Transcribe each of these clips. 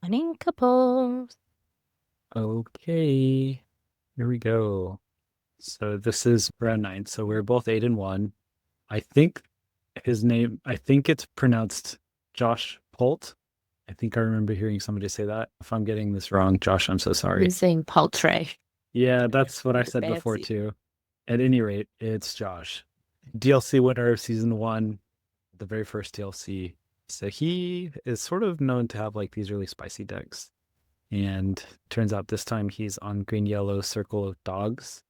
Noninkables. Okay, here we go. So this is round 9. So we're both 8-1. I think I think it's pronounced Josh Holt. I think I remember hearing somebody say that. If I'm getting this wrong, Josh, I'm so I've sorry. been saying Paultre. Yeah, that's what I You're said before fancy. too. At any rate, it's Josh. DLC winner of season 1, the very first DLC. So he is sort of known to have like these really spicy decks. And turns out this time he's on green yellow Circle of Dogs.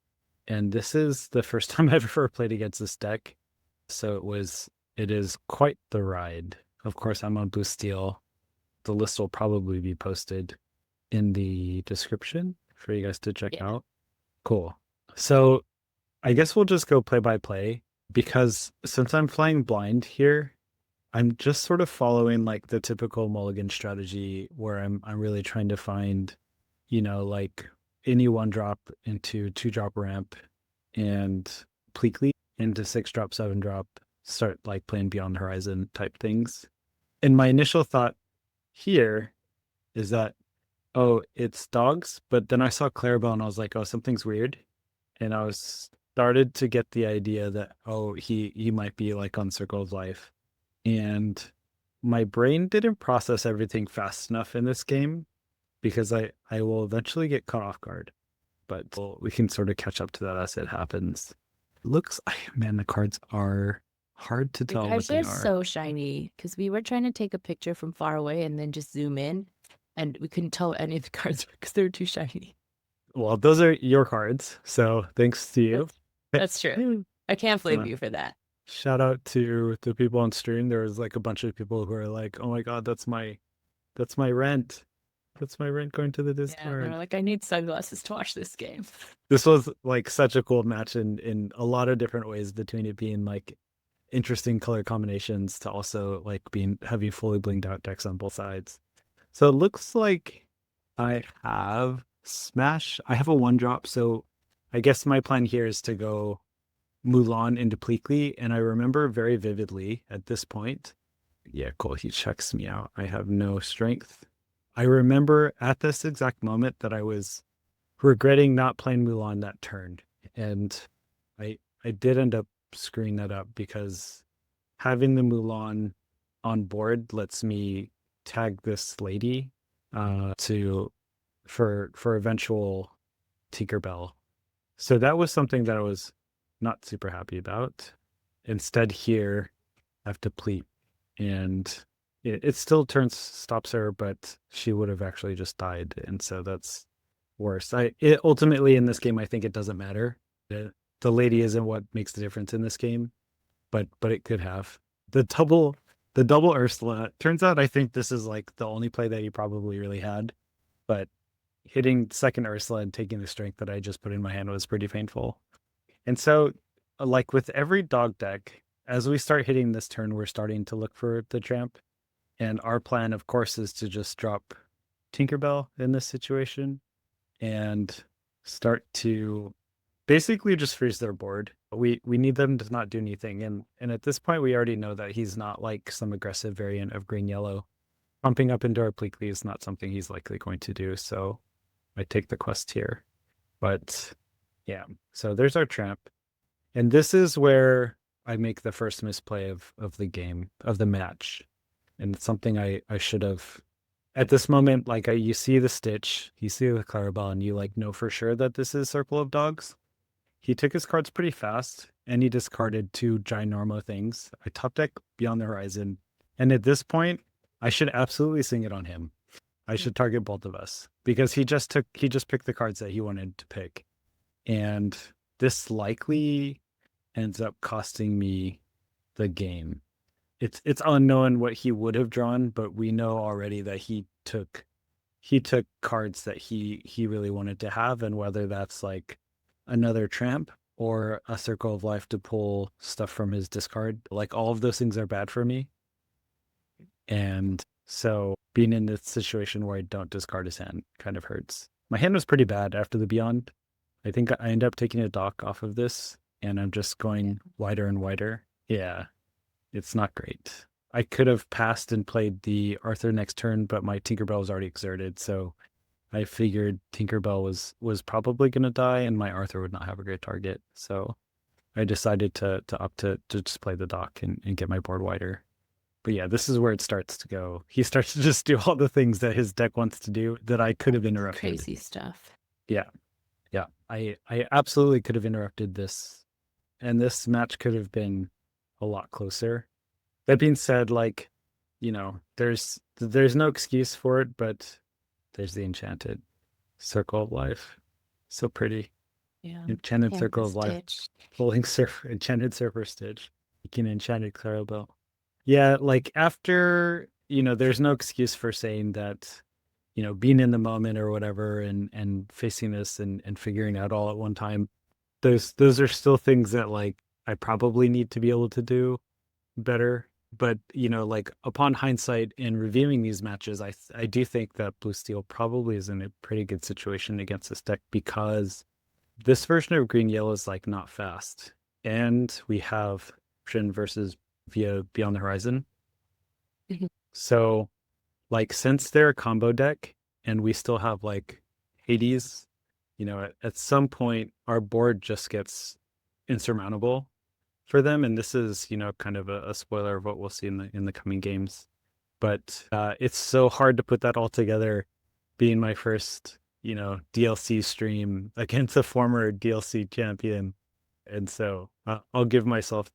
And this is the first time I've ever played against this deck. So it is quite the ride. Of course, I'm on Blue Steel. The list will probably be posted in the description for you guys to check Yeah. out. Cool. So I guess we'll just go play by play because since I'm flying blind here, I'm just sort of following like the typical mulligan strategy where I'm really trying to find, like any one drop into 2-drop ramp and Pleakley into 6-drop, 7-drop, start like playing Beyond the Horizon type things. And my initial thought here is that, oh, it's dogs, but then I saw Clarabelle and I was like, oh, something's weird. And I was started to get the idea that, oh, he might be like on Circle of Life. And my brain didn't process everything fast enough in this game because I will eventually get caught off guard. But we can sort of catch up to that as it happens. Looks, man, the cards are hard to Your tell what cards they are are. so shiny because we were trying to take a picture from far away and then just zoom in, and we couldn't tell any of the cards because they were too shiny. Well, those are your cards, so thanks to you. That's true. I can't blame Uh, you for that. Shout out to the people on stream. There was like a bunch of people who are like, "Oh my god, that's my rent. That's my rent going to the Yeah, they're Discord." like, I need sunglasses to watch this game. This was like such a cool match in a lot of different ways, between it being like interesting color combinations to also like being having fully blinged out decks on both sides. So it looks like I have Smash. I have a 1-drop, so I guess my plan here is to go Mulan into Pleakley, and I remember very vividly at this point. Yeah, cool. He checks me out. I have no strength. I remember at this exact moment that I was regretting not playing Mulan that turn. And I did end up screwing that up because having the Mulan on board lets me tag this lady to for eventual Tinkerbell. So that was something that I was not super happy about. Instead here I have to pleat, and it still turns stops her, but she would have actually just died, and so that's worse. Ultimately in this game, I think it doesn't matter. The lady isn't what makes the difference in this game, but it could have. The double the double Ursula. Turns out I think this is like the only play that he probably really had, but hitting second Ursula and taking the strength that I just put in my hand was pretty painful. And so, like with every dog deck, as we start hitting this turn, we're starting to look for the tramp. And our plan, of course, is to just drop Tinkerbell in this situation and start to basically just freeze their board. We need them to not do anything. And at this point we already know that he's not like some aggressive variant of green yellow. Pumping up into our Pleakley is not something he's likely going to do. So I take the quest here. But yeah, so there's our tramp. And this is where I make the first misplay of the game, of the match. And it's something I should have at this moment, like you see the Stitch, you see the Clarabelle, and you like know for sure that this is Circle of Dogs. He took his cards pretty fast and he discarded 2 ginormo things. I top deck Beyond the Horizon. And at this point, I should absolutely sing it on him. I should target both of us because he just picked the cards that he wanted to pick. And this likely ends up costing me the game. It's unknown what he would have drawn, but we know already that he took cards that he really wanted to have, and whether that's like another tramp or a Circle of Life to pull stuff from his discard, like all of those things are bad for me. And so being in this situation where I don't discard his hand kind of hurts. My hand was pretty bad after the Beyond. I think I end up taking a dock off of this, and I'm just Yeah. going wider and wider. Yeah, it's not great. I could have passed and played the Arthur next turn, but my Tinkerbell was already exerted, so I figured Tinkerbell was probably gonna die, and my Arthur would not have a great target. So I decided to opt to just play the dock and get my board wider. But yeah, this is where it starts to go. He starts to just do all the things that his deck wants to do that I could have interrupted. Crazy stuff. Yeah. Yeah. I absolutely could have interrupted this. And this match could have been a lot closer. That being said, like, there's no excuse for it, but there's the enchanted circle of life. So pretty. Yeah. Enchanted And circle the of life. Stitch. Pulling enchanted surfer stitch. Making enchanted Clarabelle. Yeah, like after, there's no excuse for saying that, being in the moment or whatever and facing this and figuring out all at one time. Those are still things that like I probably need to be able to do better. But, like upon hindsight in reviewing these matches, I do think that Blue Steel probably is in a pretty good situation against this deck because this version of Green Yellow is like not fast. And we have option versus via Beyond the Horizon. Mhm. So like since they're a combo deck and we still have like Hades, at some point our board just gets insurmountable for them. And this is, kind of a spoiler of what we'll see in the coming games. But it's so hard to put that all together, being my first, DLC stream against a former DLC champion. And so I'll give myself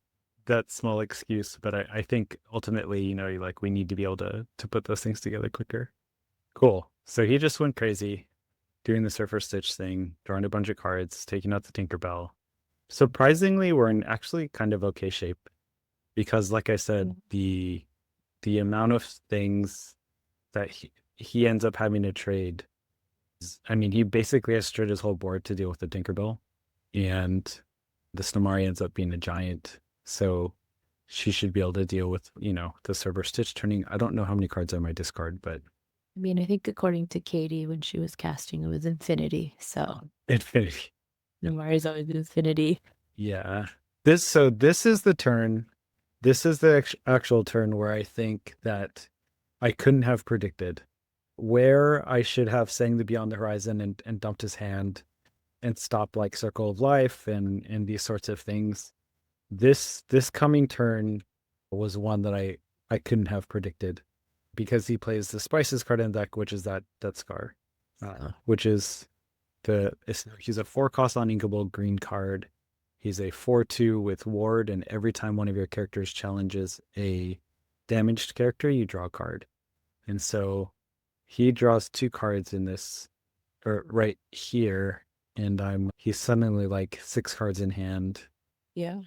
that small excuse, but I think ultimately, like we need to be able to put those things together quicker. Cool. So he just went crazy doing the Surfer Stitch thing, drawing a bunch of cards, taking out the Tinkerbell. Surprisingly, we're in actually kind of okay shape because, like I said, the amount of things that he ends up having to trade I mean, he basically has straight his whole board to deal with the Tinkerbell, and the Snomari ends up being a giant, so she should be able to deal with, the Server Stitch turning. I don't know how many cards I might discard, but I mean, I think according to Katie, when she was casting, it was infinity. So Infinity. Namari's always infinity. Yeah. This is the turn. This is the actual turn where I think that I couldn't have predicted. Where I should have sang the Beyond the Horizon and dumped his hand and stopped like Circle of Life and these sorts of things. This coming turn was one that I couldn't have predicted because he plays the Spices card in the deck, which is that Scar, which is he's a 4-cost uninkable green card. He's a 4/2 with ward, and every time one of your characters challenges a damaged character, you draw a card. And so he draws 2 cards in this, or right here, and he's suddenly like 6 cards in hand. Yeah.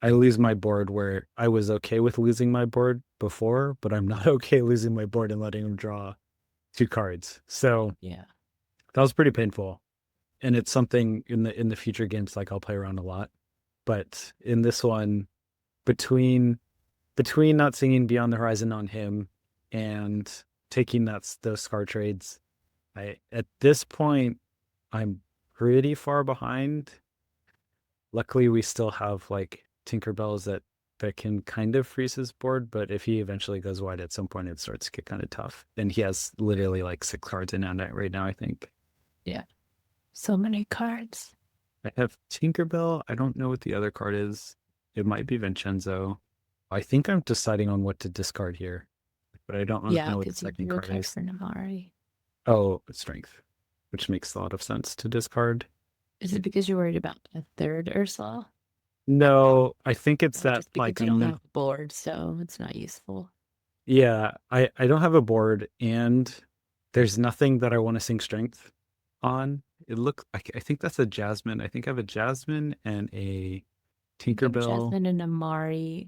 I lose my board where I was okay with losing my board before, but I'm not okay losing my board and letting him draw 2 cards. So Yeah. that was pretty painful. And it's something in the future games like I'll play around a lot. But in this one, between not singing Beyond the Horizon on him and taking those Scar trades, at this point I'm pretty far behind. Luckily, we still have like Tinkerbells that can kind of freeze his board, but if he eventually goes wide at some point, it starts to get kind of tough. And he has literally like 6 cards in hand right now, I think. Yeah. So many cards. I have Tinkerbell. I don't know what the other card is. It might be Vincenzo. I think I'm deciding on what to discard here, but I don't know what the because you second drew a card card is. for Namari. Oh, Strength, which makes a lot of sense to discard. Is it because you're worried about a third Ursula? No, I think it's Or that just because like you don't have a board, so it's not useful. yeah, I don't have a board, and there's nothing that I want to sing Strength on. It look I think that's a Jasmine. I think I have a Jasmine and a Tinkerbell. Jasmine and Namari,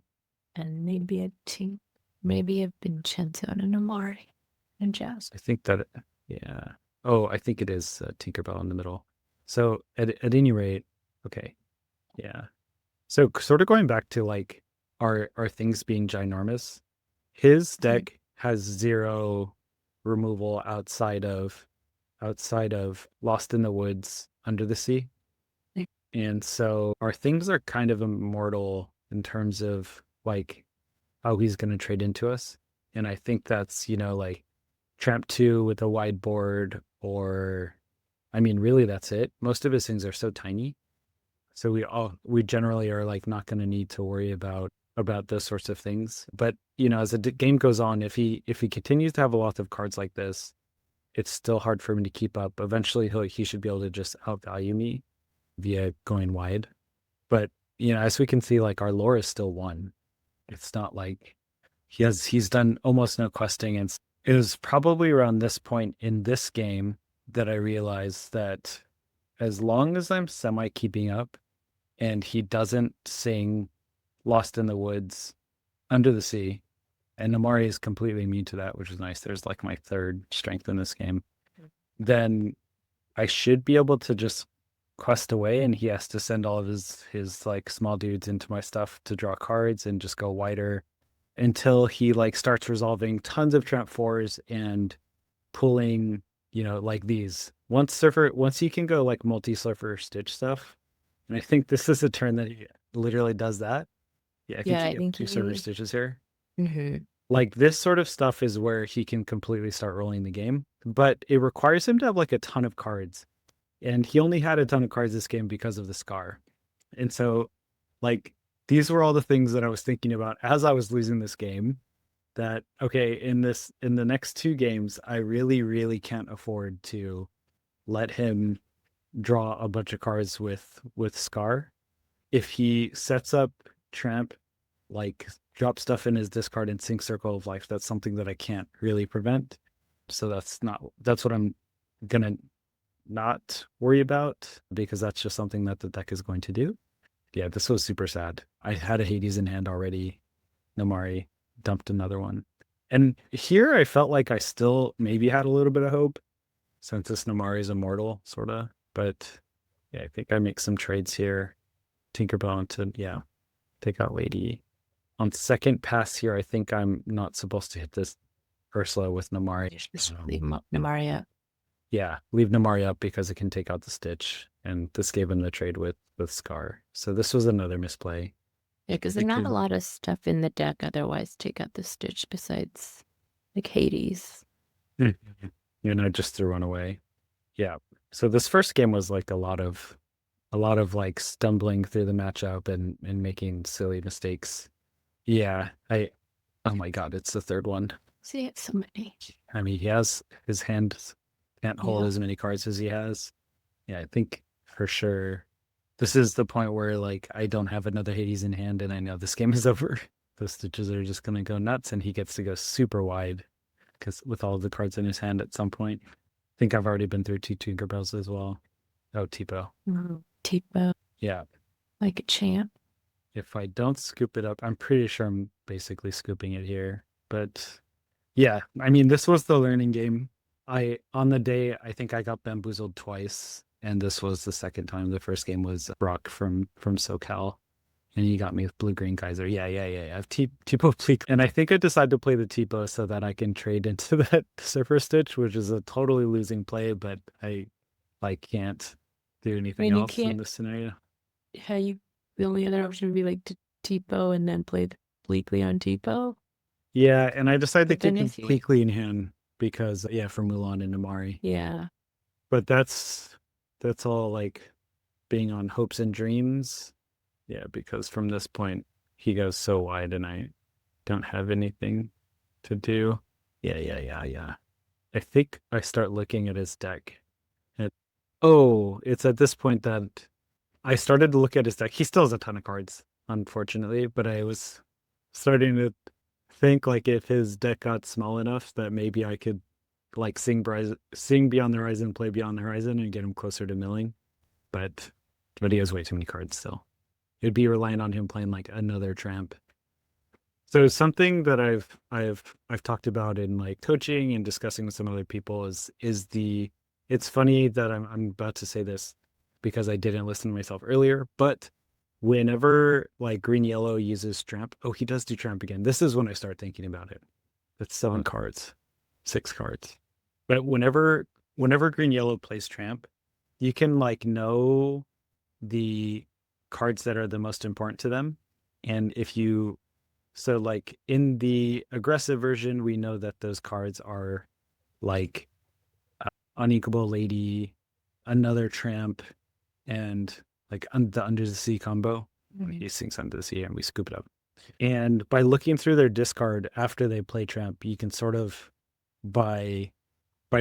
and maybe maybe a Vincenzo and a Namari and Jasmine. I think that yeah. Oh, I think it is Tinkerbell in the middle. So at any rate, okay, yeah. So sort of going back to like our things being ginormous, his deck has 0 removal outside of Lost in the Woods, Under the Sea. And so our things are kind of immortal in terms of like how he's going to trade into us. And I think that's, like Tramp 2 with a wide board, or, I mean, really, that's it. Most of his things are so tiny. So we generally are like not going to need to worry about those sorts of things. But, as the game goes on, if he continues to have a lot of cards like this, it's still hard for him to keep up. Eventually he should be able to just outvalue me via going wide. But, as we can see, like our lore is still 1. It's not like he's done almost no questing. And it was probably around this point in this game that I realized that as long as I'm semi keeping up and he doesn't sing Lost in the Woods, Under the Sea, and Namari is completely immune to that, which is nice. There's like my 3rd strength in this game. Then I should be able to just quest away, and he has to send all of his like small dudes into my stuff to draw cards and just go wider until he like starts resolving tons of Tramp 4s and pulling, like these. Once he can go like multi-surfer Stitch stuff, and I think this is a turn that he literally does that. Yeah, I think Yeah, he I gets think 2 Surfer Stitches here. Mm-hmm. Like this sort of stuff is where he can completely start rolling the game, but it requires him to have like a ton of cards. And he only had a ton of cards this game because of the Scar. And so, like, these were all the things that I was thinking about as I was losing this game. That, okay, in the next 2 games, I really, really can't afford to let him draw a bunch of cards with Scar. If he sets up Tramp, like drop stuff in his discard and sync Circle of Life, that's something that I can't really prevent. So that's what I'm gonna not worry about, because that's just something that the deck is going to do. Yeah, this was super sad. I had a Hades in hand already. Namari dumped another one. And here I felt like I still maybe had a little bit of hope, since this Namari is immortal, sort of. But yeah, I think I make some trades here. Tinkerbell to, take out Lady. On second pass here, I think I'm not supposed to hit this Ursula with Namari. Just leave Namaria. Yeah, leave Namari up because it can take out the Stitch, and this gave him the trade with Scar. So this was another misplay. Yeah, because there's not a lot of stuff in the deck otherwise take out the Stitch besides like Hades. Just to run away. Yeah. So this first game was like a lot of like stumbling through the matchup and making silly mistakes. Yeah, oh my God, it's the 3rd one. See, it's so many. I mean, he has his hand can't hold as many cards as he has. Yeah, I think for sure this is the point where like I don't have another Hades in hand and I know this game is over. Those Stitches are just gonna go nuts, and he gets to go super wide because with all of the cards in his hand at some point. I think I've already been through 2 Tinkerbells as well. Oh, Tipo. Tipo. Yeah. Like a champ. If I don't scoop it up, I'm pretty sure I'm basically scooping it here. But yeah, I mean, this was the learning game. On the day, I think I got bamboozled twice, and this was the second time. The first game was Brock from SoCal, and he got me with Blue Green Kaiser. Yeah. I have Tipo Pleek, and I think I decided to play the Tipo so that I can trade into that Surfer Stitch, which is a totally losing play, but I can't do anything else in this scenario. The only other option would be like to Tipo and then play Bleakly on Tipo. Yeah, and I decided to keep Bleakly in hand because for Mulan and Namari. Yeah. But that's all like being on hopes and dreams. Yeah, because from this point he goes so wide and I don't have anything to do. Yeah. I think I start looking at his deck. It's at this point that I started to look at his deck. He still has a ton of cards, unfortunately, but I was starting to think like if his deck got small enough that maybe I could like sing Beyond the Horizon, play Beyond the Horizon, and get him closer to milling. But he has way too many cards still. It'd be relying on him playing like another Tramp. So something that I've talked about in like coaching and discussing with some other people is it's funny that I'm about to say this because I didn't listen to myself earlier, but whenever like green yellow uses Tramp, he does do Tramp again. This is when I start thinking about it. That's 7 cards, 6 cards. But whenever green yellow plays Tramp, you can like know the cards that are the most important to them, and if you So like in the aggressive version, we know that those cards are like Unequable Lady, another Tramp, and like the Under the Sea combo. He sinks under the sea and we scoop it up. And by looking through their discard after they play Tramp, you can sort of by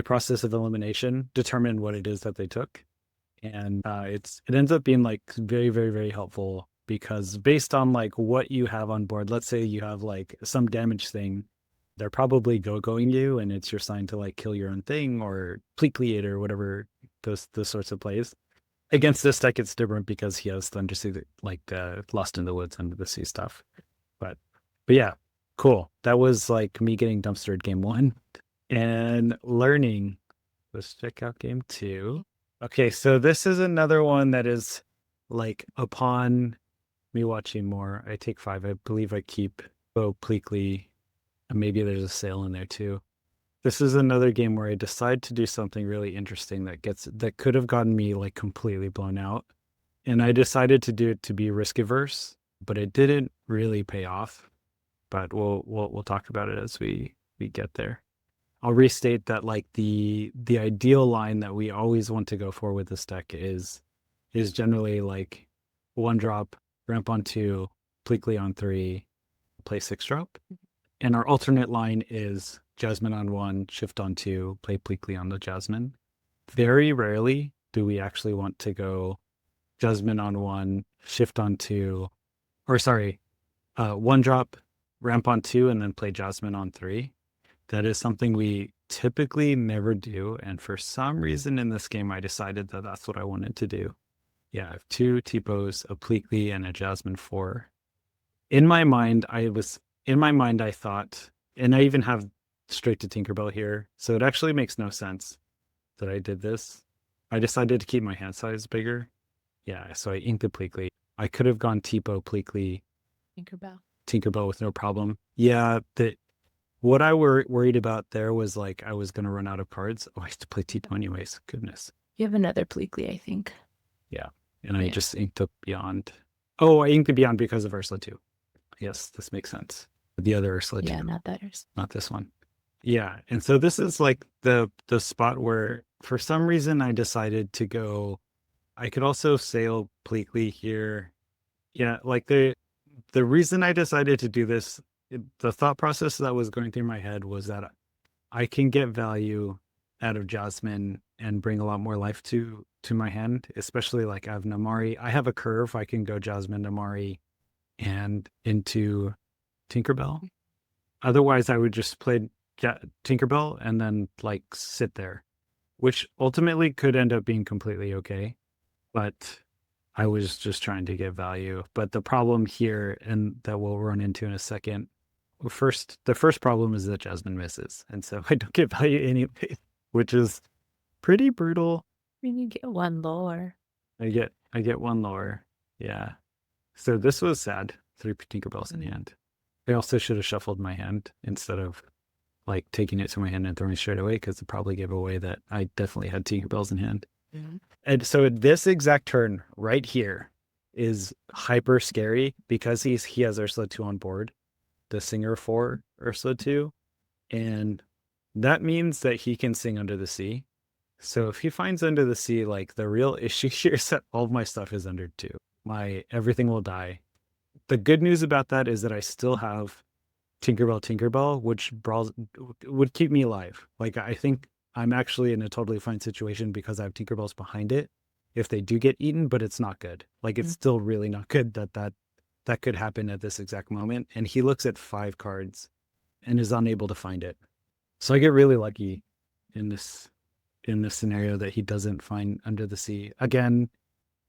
process of elimination determine what it is that they took. And it ends up being like very, very, very helpful because based on like what you have on board, let's say you have like some damage thing, they're probably going you and it's your sign to like kill your own thing or Pleakleate or whatever those sorts of plays. Against this deck, it's different because he has the Undersea, like the Lost in the Woods, Under the Sea stuff. But yeah, cool. That was like me getting dumpstered game 1 and learning. Let's check out game 2. Okay, so this is another one that is like upon me watching more. I take 5. I believe I keep Bo Pleakley. And maybe there's a sale in there too. This is another game where I decide to do something really interesting that could have gotten me like completely blown out. And I decided to do it to be risk averse, but it didn't really pay off. But we'll talk about it as we get there. I'll restate that like the ideal line that we always want to go for with this deck is generally like 1 drop, ramp on 2, Pleakley on 3, play 6 drop. And our alternate line is Jasmine on 1, shift on 2, play Pleakley on the Jasmine. Very rarely do we actually want to go Jasmine on 1, shift on 2, or sorry, 1 drop, ramp on 2, and then play Jasmine on 3. That is something we typically never do. And for some reason in this game, I decided that that's what I wanted to do. Yeah, I have 2 T-Pos, a Pleakley, and a Jasmine 4. In my mind, I thought, and I even have straight to Tinkerbell here, so it actually makes no sense that I did this. I decided to keep my hand size bigger. Yeah, so I inked the Pleakley. I could have gone T-Po, Pleakley, Tinkerbell with no problem. Yeah, what I were worried about there was like I was going to run out of cards. Oh, I have to play T-Po anyways. Goodness. You have another Pleakley, I think. Yeah, and I just inked up Beyond. Oh, I inked the Beyond because of Ursula too. Yes, this makes sense. The other Ursula too. Yeah, not that Ursula. Not this one. Yeah, and so this is like the spot where for some reason I decided to go. I could also sail Pleakley here. Yeah, like the reason I decided to do this, the thought process that was going through my head was that I can get value out of Jasmine and bring a lot more life to my hand, especially like I have Namari. I have a curve. I can go Jasmine, Namari, and into Tinkerbell. Otherwise, I would just play Tinkerbell and then like sit there, which ultimately could end up being completely okay. But I was just trying to get value. But the problem here, and that we'll run into in a second, the first problem is that Jasmine misses. And so I don't get value anyway, which is pretty brutal. You get 1 lower. I get 1 lower. Yeah. So this was sad. 3 Tinkerbells in hand. I also should have shuffled my hand instead of like taking it to my hand and throwing it straight away because it probably gave away that I definitely had Tinkerbells in hand. Mm-hmm. And so this exact turn right here is hyper scary because he has Ursula 2 on board, the singer for Ursula 2, and that means that he can sing Under the Sea. So if he finds Under the Sea, like the real issue here is that all of my stuff is under 2. Everything will die. The good news about that is that I still have Tinkerbell, which would keep me alive. Like I think I'm actually in a totally fine situation because I have Tinkerbells behind it if they do get eaten, but it's not good. Like it's still really not good that could happen at this exact moment. And he looks at 5 cards and is unable to find it. So I get really lucky in this scenario that he doesn't find Under the Sea. Again,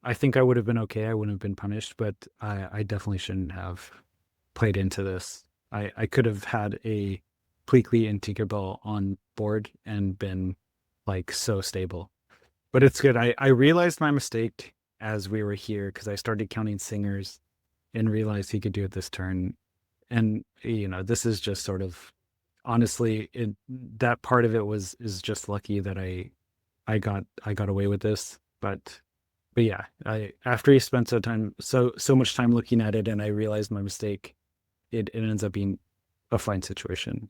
I think I would have been okay. I wouldn't have been punished, but I definitely shouldn't have played into this. I could have had a Pleakley and Tinkerbell on board and been like so stable. But it's good. I realized my mistake as we were here because I started counting singers and realized he could do it this turn. And this is just sort of honestly that part of it is just lucky that I got away with this. But yeah, after he spent so much time looking at it and I realized my mistake, it ends up being a fine situation.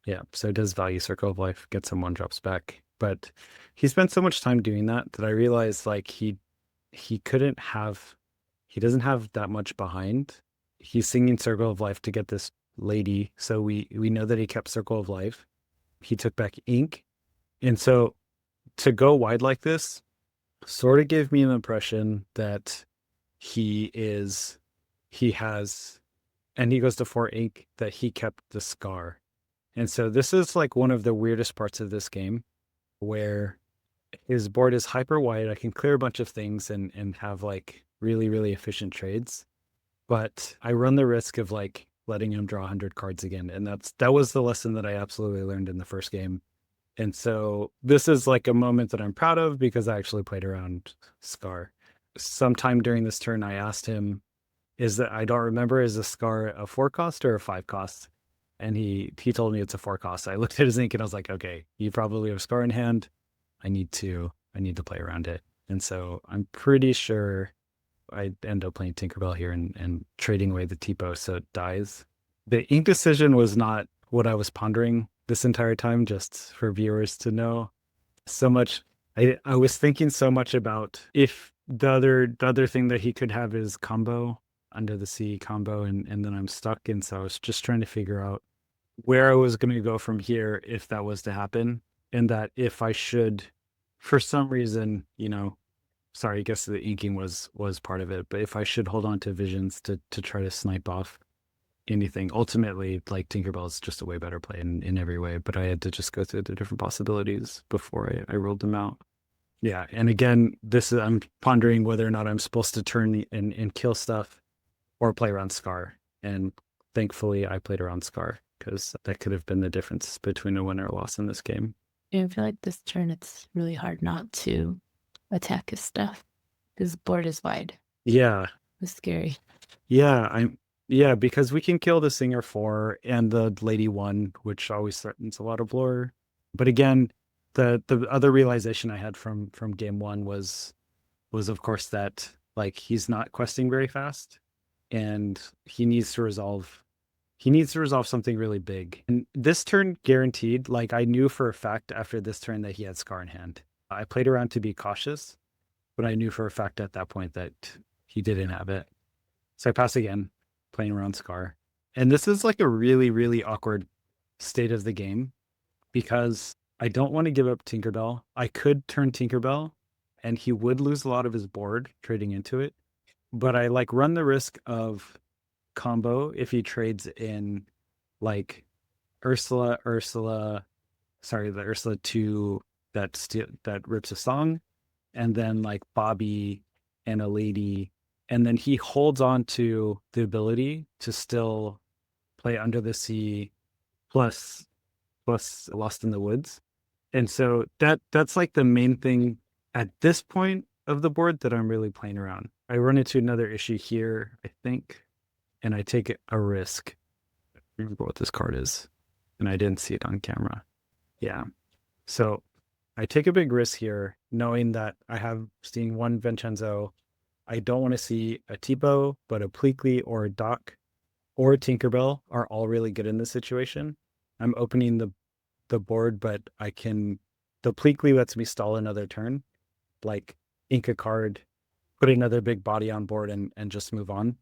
Yeah, so it does value Circle of Life, get some one drops back. But he spent so much time doing that that I realized like he couldn't have he doesn't have that much behind. He's singing Circle of Life to get this lady, so we know that he kept Circle of Life. He took back ink. And so to go wide like this sort of gave me an impression that he is he has and he goes to 4 ink that he kept the scar. And so this is like one of the weirdest parts of this game where his board is hyper wide. I can clear a bunch of things and have like really, really efficient trades. But I run the risk of like letting him draw 100 cards again. And that was the lesson that I absolutely learned in the first game. And so this is like a moment that I'm proud of because I actually played around Scar. Sometime during this turn, I asked him, I don't remember, is the Scar a 4 cost or a 5 cost? And he told me it's a 4 cost. I looked at his ink and I was like, okay, you probably have Scar in hand. I need to play around it. And so I'm pretty sure I end up playing Tinkerbell here and trading away the Tipo so it dies. The ink decision was not what I was pondering this entire time, just for viewers to know. So much I was thinking so much about if the other thing that he could have is combo, Under the Sea combo, and then I'm stuck. And so I was just trying to figure out where I was going to go from here if that was to happen. And that if I should, for some reason, sorry, I guess the inking was part of it, but if I should hold on to visions to try to snipe off anything, ultimately, like Tinkerbell is just a way better play in every way, but I had to just go through the different possibilities before I rolled them out. Yeah, and again, I'm pondering whether or not I'm supposed to turn and kill stuff or play around Scar. And thankfully, I played around Scar because that could have been the difference between a win or a loss in this game. Yeah, I feel like this turn it's really hard not to attack his stuff. His board is wide. Yeah. It's scary. Yeah, because we can kill the Singer 4 and the Lady 1, which always threatens a lot of lore. But again, the other realization I had from game 1 was of course that like he's not questing very fast and he needs to resolve something really big. And this turn guaranteed, like I knew for a fact after this turn that he had Scar in hand. I played around to be cautious, but I knew for a fact at that point that he didn't have it. So I pass again, playing around Scar. And this is like a really, really awkward state of the game because I don't want to give up Tinkerbell. I could turn Tinkerbell and he would lose a lot of his board trading into it. But I like run the risk of combo if he trades in like the Ursula 2 that rips a song, and then like Bobby and a lady, and then he holds on to the ability to still play Under the Sea plus Lost in the Woods. And so that's like the main thing at this point of the board that I'm really playing around. I run into another issue here, I think, and I take a risk. I remember what this card is, and I didn't see it on camera. Yeah. So I take a big risk here, knowing that I have seen one Vincenzo. I don't want to see a Tipo, but a Pleakley or a Doc or a Tinkerbell are all really good in this situation. I'm opening the board, but the Pleakley lets me stall another turn, like ink a card, put another big body on board and just move on.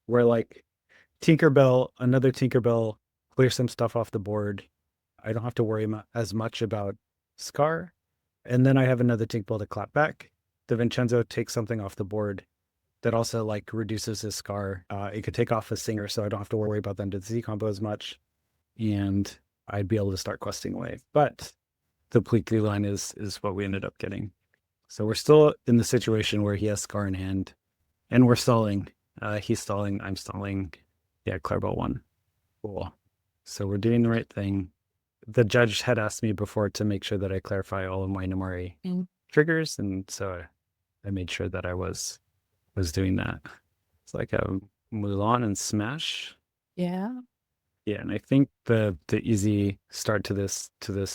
Where like another Tinkerbell clear some stuff off the board. I don't have to worry as much about Scar. And then I have another Tinkerbell to clap back. The Vincenzo takes something off the board that also like reduces his Scar. It could take off a Singer, so I don't have to worry about them to the Z combo as much. And I'd be able to start questing away. But the Pleakley line is what we ended up getting. So we're still in the situation where he has Scar in hand, and we're stalling. He's stalling, I'm stalling. Yeah, Clairball won. Cool. So we're doing the right thing. The judge had asked me before to make sure that I clarify all of my Nomori triggers, and so I made sure that I was doing that. It's like a Mulan and Smash. Yeah. Yeah, and I think the easy start to this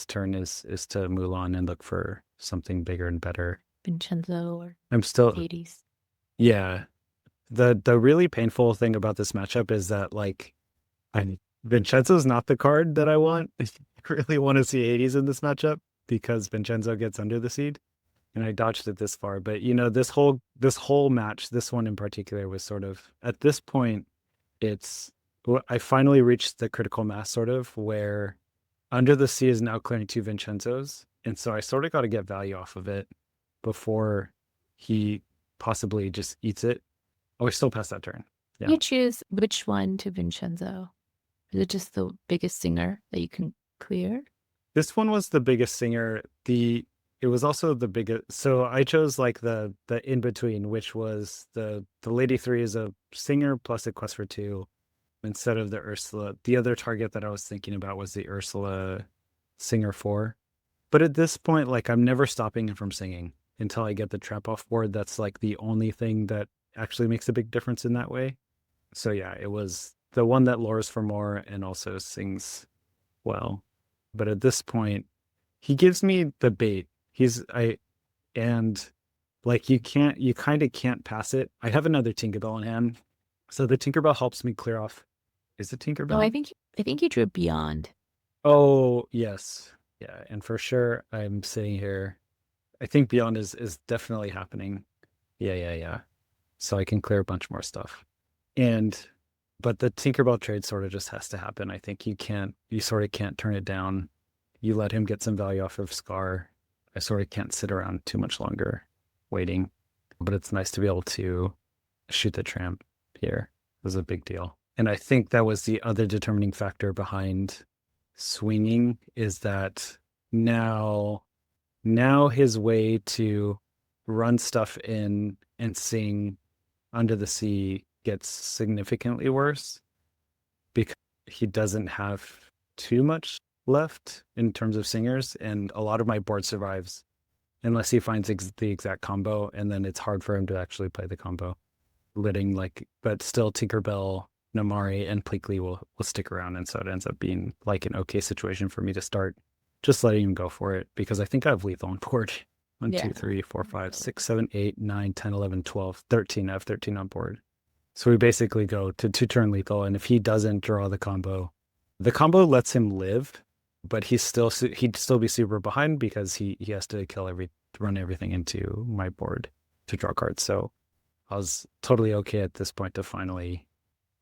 turn is to Mulan and look for something bigger and better. Vincenzo or I'm still Hades. Yeah. The really painful thing about this matchup is that like I Vincenzo's not the card that I want. I really want to see Hades in this matchup because Vincenzo gets under the seed, and I dodged it this far. But this whole match, this one in particular, was sort of at this point. It's I finally reached the critical mass sort of where under the sea is now clearing two Vincenzos, and so I sort of got to get value off of it before he possibly just eats it. Oh, we're still past that turn. Yeah. You choose which one to Vincenzo. Is it just the biggest singer that you can clear? This one was the biggest singer. It was also the biggest. So I chose like the in between, which was the Lady 3 is a singer plus a quest for 2 instead of the Ursula. The other target that I was thinking about was the Ursula singer 4. But at this point, like I'm never stopping him from singing until I get the trap off board. That's like the only thing that actually makes a big difference in that way. So yeah, it was the one that lures for more and also sings well. But at this point, he gives me the bait. And like you kind of can't pass it. I have another Tinkerbell in hand. So the Tinkerbell helps me clear off. Is it Tinkerbell? No, I think you drew Beyond. Oh, yes. Yeah, and for sure I'm sitting here. I think Beyond is definitely happening. Yeah. So I can clear a bunch more stuff. But the Tinkerbell trade sort of just has to happen. I think you sort of can't turn it down. You let him get some value off of Scar. I sort of can't sit around too much longer waiting. But it's nice to be able to shoot the tramp here. It was a big deal. And I think that was the other determining factor behind swinging is that now his way to run stuff in and sing Under the Sea gets significantly worse because he doesn't have too much left in terms of singers, and a lot of my board survives unless he finds the exact combo, and then it's hard for him to actually play the combo. But still Tinkerbell, Namari, and Pleakley will stick around, and so it ends up being like an okay situation for me to start just letting him go for it because I think I have lethal on board. 1, 2, 3, 4, 5, 6, 7, 8, 9, 10, 11, 12, 13. I have 13 on board. So we basically go to 2-turn lethal, and if he doesn't draw the combo lets him live, but he'd still be super behind because he has to run everything into my board to draw cards. So I was totally okay at this point to finally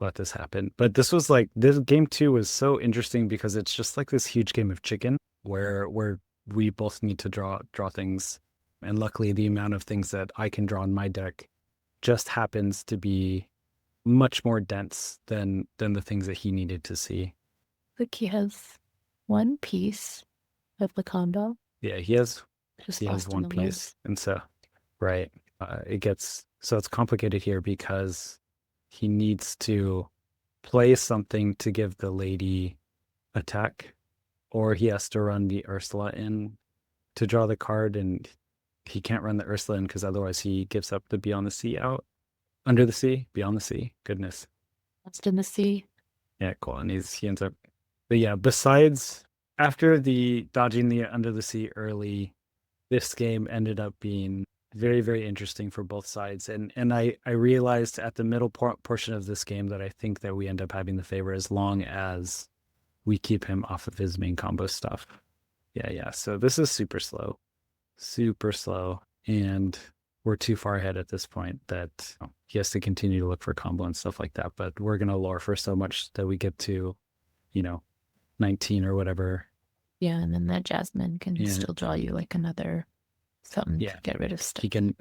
let this happen. But this game 2 was so interesting because it's just like this huge game of chicken where we both need to draw things. And luckily the amount of things that I can draw in my deck just happens to be much more dense than the things that he needed to see. Look, he has one piece of the combo. Yeah, he has Just one piece. And so, right. It's complicated here because he needs to play something to give the lady attack, or he has to run the Ursula in to draw the card, and he can't run the Ursula in because otherwise he gives up the Beyond the Sea out. Under the Sea, Beyond the Sea. Goodness. Lost in the Sea. Yeah, cool. And he ends up. But yeah, besides after the dodging the Under the Sea early, this game ended up being very, very interesting for both sides. And I realized at the middle portion of this game that I think that we end up having the favor as long as we keep him off of his main combo stuff. Yeah. So this is super slow. And we're too far ahead at this point that he has to continue to look for combo and stuff like that. But we're going to lure for so much that we get to, 19 or whatever. Yeah, and then that Jasmine can still draw you like another something to get rid of stuff. He can,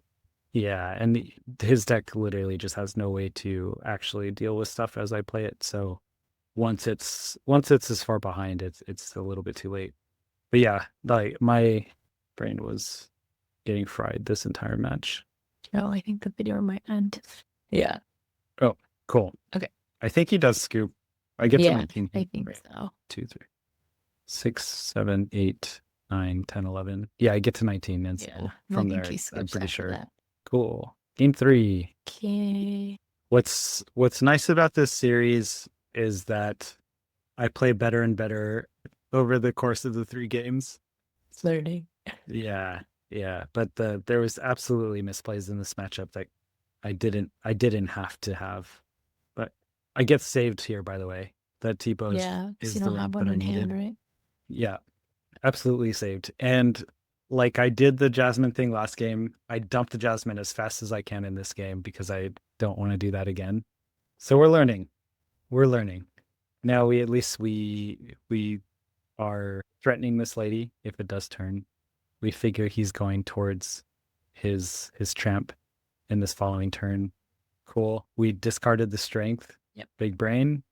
and his deck literally just has no way to actually deal with stuff as I play it. So once it's this far behind, it's a little bit too late. But yeah, like my brain was getting fried this entire match. Oh, I think the video might end. Yeah. Oh, cool. Okay. I think he does scoop. I get to 19. I think so. 2, 3, 6, 7, 8, 9, 10, 11. Yeah, I get to 19. And so from there, I'm pretty sure. That. Cool. Game 3. Okay. What's nice about this series is that I play better and better over the course of the 3 games. It's learning. Yeah. But there was absolutely misplays in this matchup that I didn't have to have. But I get saved here, by the way. that T-bow Yeah, because is you the don't have ramp one that I in hand, needed. right? Yeah, absolutely saved. And like I did the Jasmine thing last game, I dumped the Jasmine as fast as I can in this game because I don't want to do that again. So we're learning. We're learning. Now we at least we are threatening this lady if it does turn. We figure he's going towards his tramp in this following turn. Cool. We discarded the strength. Yep. Big brain.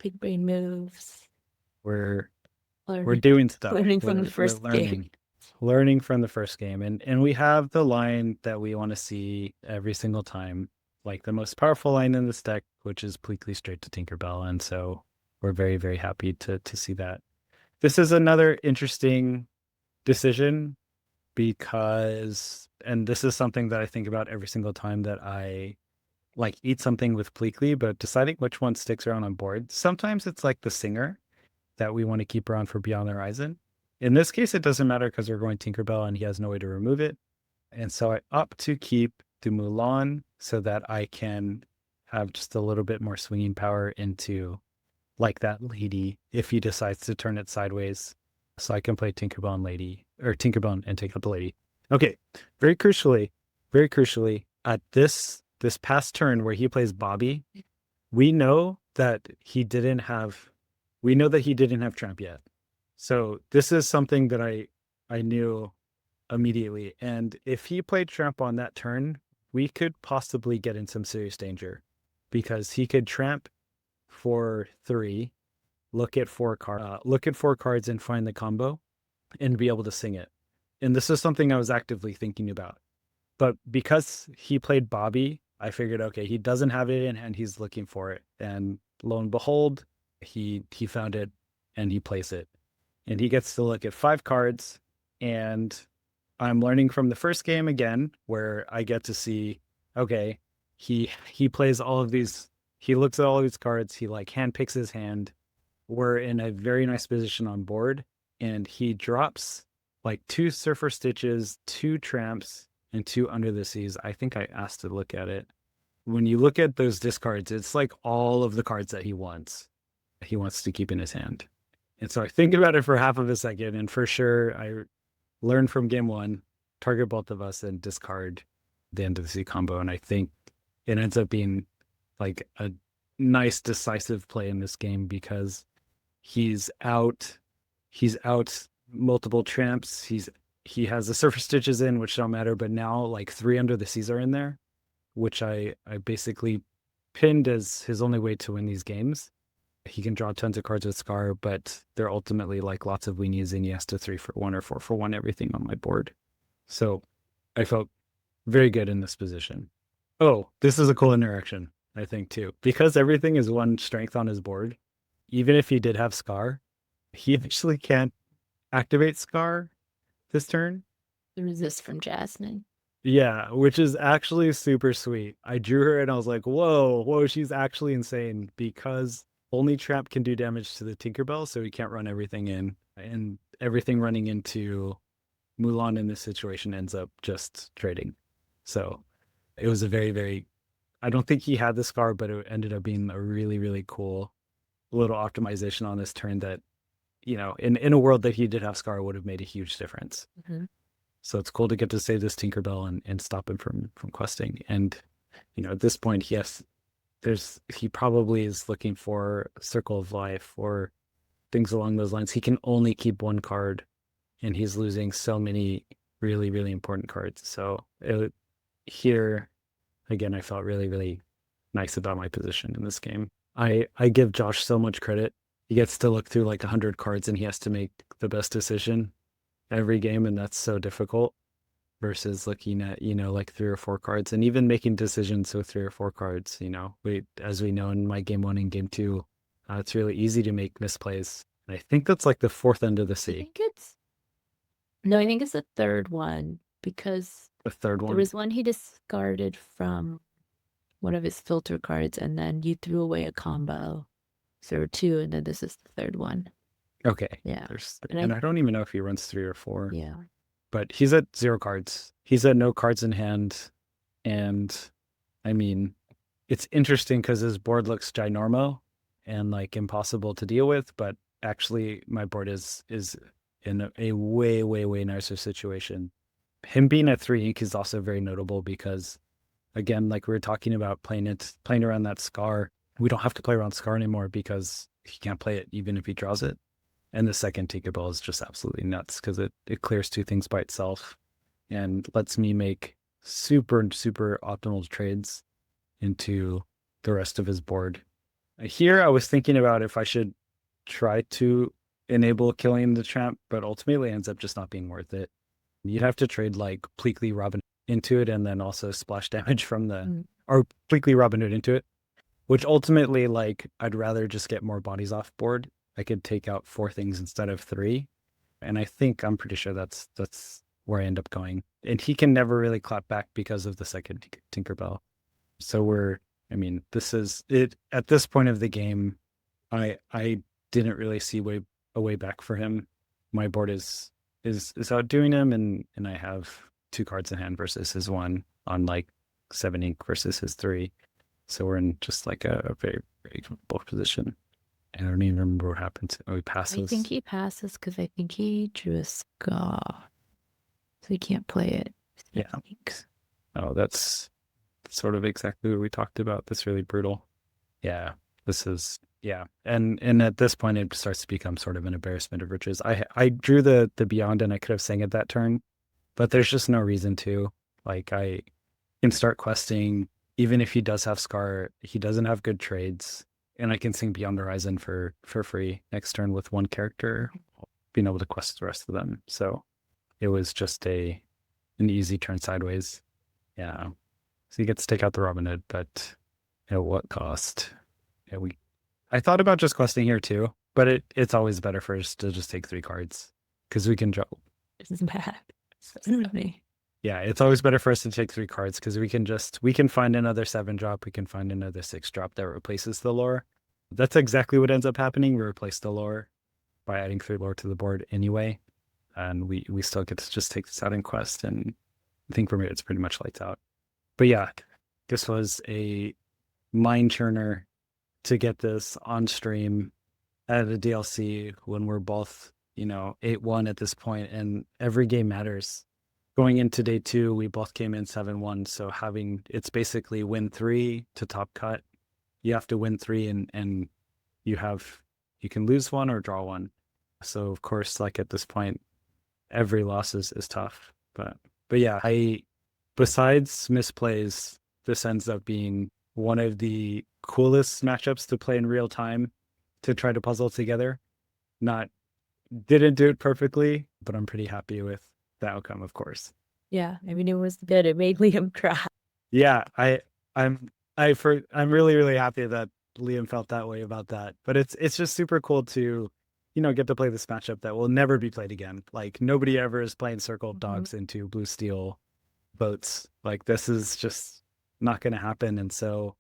Big brain moves. We're Learning, doing stuff. learning from the We're first learning. game. Learning from the first game. And we have the line that we want to see every single time. Like the most powerful line in this deck, which is Pleakley straight to Tinkerbell. And so we're very, very happy to see that. This is another interesting decision because, and this is something that I think about every single time that I like eat something with Pleakley, but deciding which one sticks around on board. Sometimes it's like the singer that we want to keep around for Beyond the Horizon. In this case, it doesn't matter because we're going Tinkerbell and he has no way to remove it. And so I opt to keep the Mulan so that I can have just a little bit more swinging power into like that lady if he decides to turn it sideways. So I can play Tinkerbell and Lady, or Tinkerbell and take out the lady. Okay, very crucially, at this past turn where he plays Bobby, we know that he didn't have Tramp yet. So this is something that I knew immediately. And if he played Tramp on that turn, we could possibly get in some serious danger because he could Tramp for 3, look at 4 cards and find the combo and be able to sing it. And this is something I was actively thinking about. But because he played Bobby, I figured, okay, he doesn't have it in hand, he's looking for it. And lo and behold, he found it and he plays it. And he gets to look at 5 cards. And I'm learning from the first game again, where I get to see, okay, he plays all of these, he looks at all of these cards, he like handpicks his hand. We're in a very nice position on board, and he drops like 2 Surfer Stitches, 2 Tramps, and 2 Under the Seas. I think I asked to look at it. When you look at those discards, it's like all of the cards that he wants to keep in his hand. And so I think about it for half of a second, and for sure I learned from game 1, target both of us and discard the End of the Sea combo. And I think it ends up being like a nice decisive play in this game because he's out multiple Tramps. He has the Surfer Stitches in, which don't matter, but now like 3 Under the Seas are in there, which I basically pinned as his only way to win these games. He can draw tons of cards with Scar, but they're ultimately like lots of weenies, and he has to 3 for 1 or 4 for 1 everything on my board. So I felt very good in this position. Oh, this is a cool interaction, I think, too. Because everything is 1 strength on his board, even if he did have Scar, he actually can't activate Scar this turn. The resist from Jasmine. Yeah, which is actually super sweet. I drew her and I was like, whoa, she's actually insane because only Trap can do damage to the Tinkerbell, so he can't run everything in. And everything running into Mulan in this situation ends up just trading. So it was a very, very, I don't think he had the Scar, but it ended up being a really, really cool little optimization on this turn that, you know, in a world that he did have Scar would have made a huge difference. Mm-hmm. So it's cool to get to save this Tinkerbell and stop him from questing. And, you know, at this point, he probably is looking for Circle of Life or things along those lines. He can only keep 1 card, and he's losing so many really, really important cards. So here, again, I felt really, really nice about my position in this game. I give Josh so much credit. He gets to look through like 100 cards, and he has to make the best decision every game, and that's so difficult versus looking at, you know, like 3 or 4 cards, and even making decisions with 3 or 4 cards. You know, as we know in my game 1 and game 2, it's really easy to make misplays. And I think that's like the 4th End of the Sea. I think it's the 3rd one because The 3rd one. there was one he discarded from one of his filter cards, and then you threw away a combo. So there were 2, and then this is the 3rd one. Okay. Yeah. And I don't even know if he runs 3 or 4. Yeah. But he's at 0 cards. He's at no cards in hand. And I mean, it's interesting because his board looks ginormo. and like impossible to deal with, but actually my board is in a way, way, way nicer situation. Him being at 3 ink is also very notable because, again, like we were talking about playing around that Scar, we don't have to play around Scar anymore because he can't play it even if he draws it. And the second Tinkerbell is just absolutely nuts because it clears 2 things by itself and lets me make super, super optimal trades into the rest of his board. Here, I was thinking about if I should try to enable killing the Tramp, but ultimately ends up just not being worth it. You'd have to trade like Pleakley Robin into it and then also splash damage from the, or Pleakley Robin Hood into it, which ultimately, like, I'd rather just get more bodies off board. I could take out 4 things instead of 3. And I'm pretty sure that's where I end up going. And he can never really clap back because of the second Tinkerbell. So this is it at this point of the game. I didn't really see a way back for him. My board is outdoing him, and I have 2 cards in hand versus his 1 on like 7 ink versus his 3. So we're in just like a very, very comfortable position. I don't even remember what happened. Oh, he passes. I think he passes because I think he drew a Scar. So he can't play it. Yeah. Oh, that's sort of exactly what we talked about. That's really brutal. Yeah. And at this point it starts to become sort of an embarrassment of riches. I drew the Beyond and I could have sang it that turn, but there's just no reason to. Like, I can start questing, even if he does have Scar, he doesn't have good trades, and I can sing Beyond the Horizon for free next turn with 1 character, being able to quest the rest of them. So it was just an easy turn sideways. Yeah. So you get to take out the Robin Hood, but at what cost? Yeah, I thought about just questing here too, but it's always better for us to just take 3 cards because we can draw. This is bad. Really. Yeah, it's always better for us to take 3 cards because we can find another 7 drop, we can find another 6 drop that replaces the lore. That's exactly what ends up happening. We replace the lore by adding 3 lore to the board anyway, and we still get to just take this out in quest, and I think for me it's pretty much lights out. But yeah, this was a mind churner to get this on stream at a DLC when we're both, 8-1 at this point, and every game matters. Going into day 2, we both came in 7-1, so it's basically win 3 to top cut. You have to win 3 and you can lose 1 or draw 1. So of course, like at this point, every loss is tough. But yeah, besides misplays, this ends up being one of the coolest matchups to play in real time to try to puzzle together. Didn't do it perfectly, but I'm pretty happy with the outcome, of course. Yeah, I mean, it was good. It made Liam cry. Yeah, I'm really, really happy that Liam felt that way about that. But it's just super cool to, get to play this matchup that will never be played again. Like, nobody ever is playing Circle of Dogs into Blue Steel boats. Like, this is just not going to happen. And so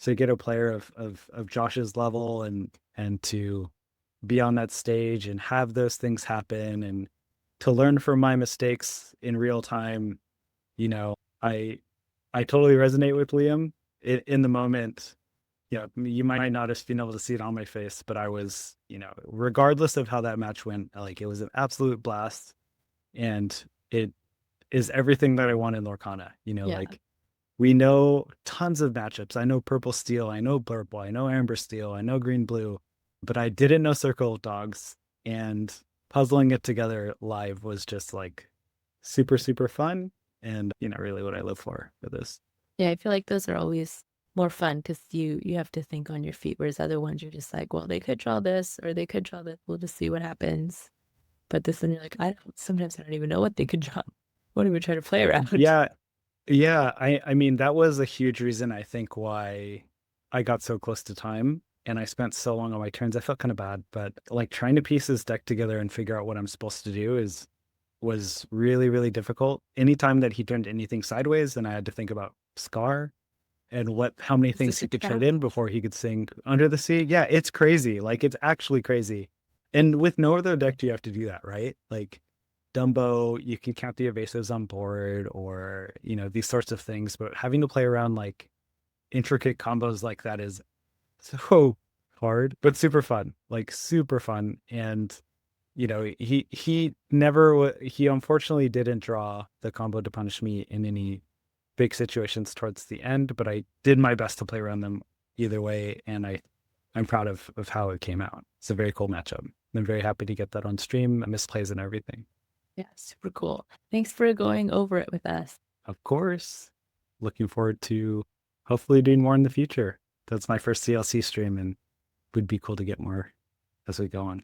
you get a player of Josh's level and to be on that stage and have those things happen and to learn from my mistakes in real time. I totally resonate with Liam in the moment. You might not have been able to see it on my face, but I was, regardless of how that match went, like, it was an absolute blast, and it is everything that I want in Lorcana. Like, we know tons of matchups. I know Purple Steel, I know Purple, I know Amber Steel, I know Green Blue, but I didn't know Circle of Dogs, and puzzling it together live was just like super, super fun. And, really what I live for this. Yeah, I feel like those are always more fun because you have to think on your feet, whereas other ones you're just like, well, they could draw this or they could draw this. We'll just see what happens. But this one, you're like, sometimes I don't even know what they could draw. Won't even try to play around. Yeah. I mean, that was a huge reason, I think, why I got so close to time and I spent so long on my turns. I felt kind of bad, but like trying to piece this deck together and figure out what I'm supposed to do was really, really difficult. Anytime that he turned anything sideways, then I had to think about Scar and how many things he could trade in before he could sing Under the Sea. Yeah, it's crazy. Like, it's actually crazy. And with no other deck do you have to do that, right? Like, Dumbo, you can count the evasives on board or, these sorts of things. But having to play around like intricate combos like that is so hard, but super fun, like super fun. And you know, he never he unfortunately didn't draw the combo to punish me in any big situations towards the end, but I did my best to play around them either way, and I'm proud of how it came out. It's a very cool matchup. I'm very happy to get that on stream, misplays and everything. Yeah, super cool. Thanks for going over it with us. Of course. Looking forward to hopefully doing more in the future. That's my first DLC stream and would be cool to get more as we go on.